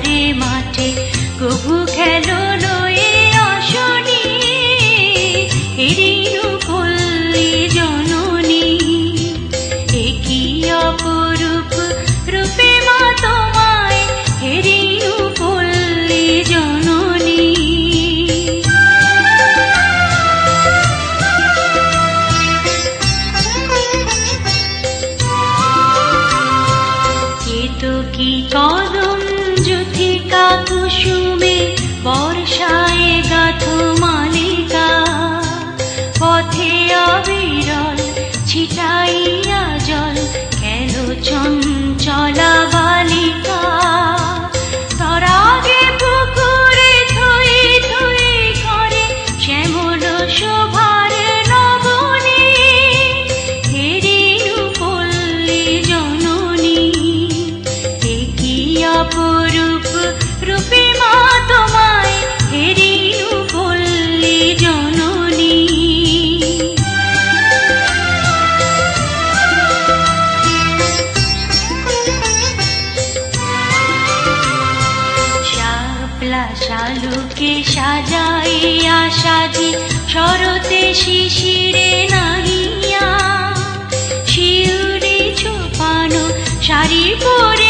ঘরে মাঠে কবু খেলো লয়ে আসনি হেরিনু পল্লী জননী একই অপরূপ রূপে মা তোমায় হেরিনু পল্লী জননী কি কদম যুথিকা কুসুমে বর্ষায় গাথো মালিকা পথে অবিরল ছিটাইয়া জল কেন চঞ্চলা বালিকা তরাগে পুকুরে থই থই করে শ্যামল শোভার নবনী হেরিনু পল্লী জননী অপরূপ রূপে মা তোমায় হেরিনু পল্লী জননী শাপলা শালুকে সাজাইয়া সাজি শরতে শিশিরে নাহিয়া শিউরে ছোপানো শাড়ি পরে